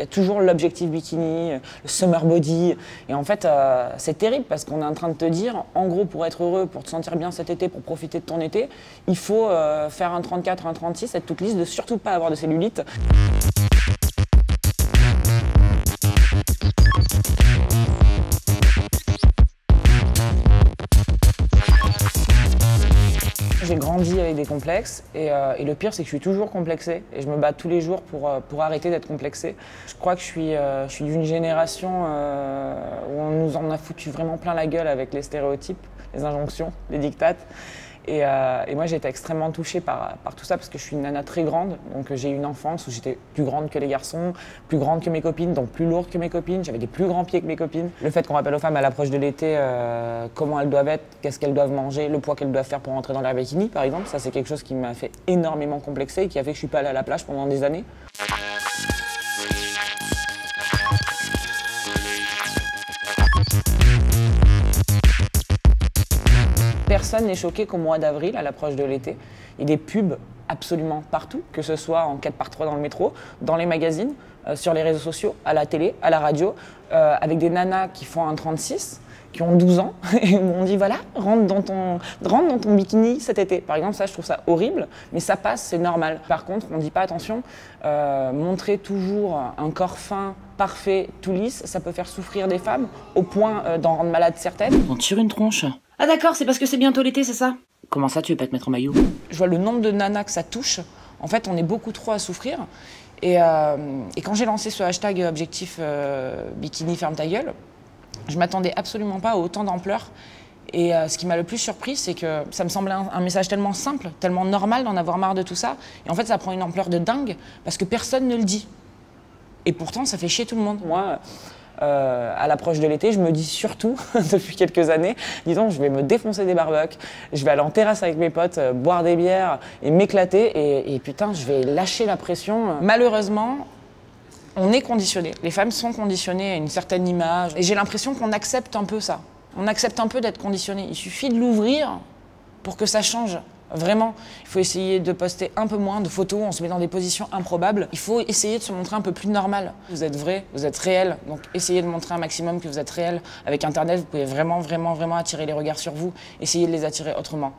Il y a toujours l'objectif bikini, le summer body. Et en fait, c'est terrible parce qu'on est en train de te dire, en gros, pour être heureux, pour te sentir bien cet été, pour profiter de ton été, il faut faire un 34, un 36, être toute lisse, de surtout pas avoir de cellulite. J'ai grandi avec des complexes et le pire c'est que je suis toujours complexée et je me bats tous les jours pour arrêter d'être complexée. Je crois que je suis d'une génération où on nous en a foutu vraiment plein la gueule avec les stéréotypes, les injonctions, les dictates. Et moi j'ai été extrêmement touchée par tout ça parce que je suis une nana très grande, donc j'ai eu une enfance où j'étais plus grande que les garçons, plus grande que mes copines, donc plus lourde que mes copines, j'avais des plus grands pieds que mes copines. Le fait qu'on rappelle aux femmes à l'approche de l'été comment elles doivent être, qu'est-ce qu'elles doivent manger, le poids qu'elles doivent faire pour rentrer dans leur bikini par exemple, ça c'est quelque chose qui m'a fait énormément complexer et qui a fait que je suis pas allée à la plage pendant des années. Personne n'est choqué qu'au mois d'avril, à l'approche de l'été, il y ait des pubs absolument partout, que ce soit en 4x3 dans le métro, dans les magazines, sur les réseaux sociaux, à la télé, à la radio, avec des nanas qui font un 36, qui ont 12 ans, et où on dit voilà, rentre dans ton bikini cet été. Par exemple, ça, je trouve ça horrible, mais ça passe, c'est normal. Par contre, on ne dit pas attention, montrer toujours un corps fin, parfait, tout lisse, ça peut faire souffrir des femmes, au point d'en rendre malade certaines. On tire une tronche. Ah d'accord, c'est parce que c'est bientôt l'été, c'est ça? Comment ça, tu veux pas te mettre en maillot? Je vois le nombre de nanas que ça touche. En fait, on est beaucoup trop à souffrir. Et quand j'ai lancé ce hashtag objectif bikini ferme ta gueule, je m'attendais absolument pas à autant d'ampleur. Et ce qui m'a le plus surpris, c'est que ça me semblait un message tellement simple, tellement normal d'en avoir marre de tout ça. Et en fait, ça prend une ampleur de dingue parce que personne ne le dit. Et pourtant, ça fait chier tout le monde. Moi, à l'approche de l'été, je me dis surtout, depuis quelques années, disons, je vais me défoncer des barbecues, je vais aller en terrasse avec mes potes, boire des bières et m'éclater et putain, je vais lâcher la pression. Malheureusement, on est conditionné. Les femmes sont conditionnées à une certaine image et j'ai l'impression qu'on accepte un peu ça. On accepte un peu d'être conditionné. Il suffit de l'ouvrir pour que ça change. Vraiment, il faut essayer de poster un peu moins de photos, on se met dans des positions improbables. Il faut essayer de se montrer un peu plus normal. Vous êtes vrai, vous êtes réel, donc essayez de montrer un maximum que vous êtes réel. Avec Internet, vous pouvez vraiment attirer les regards sur vous. Essayez de les attirer autrement.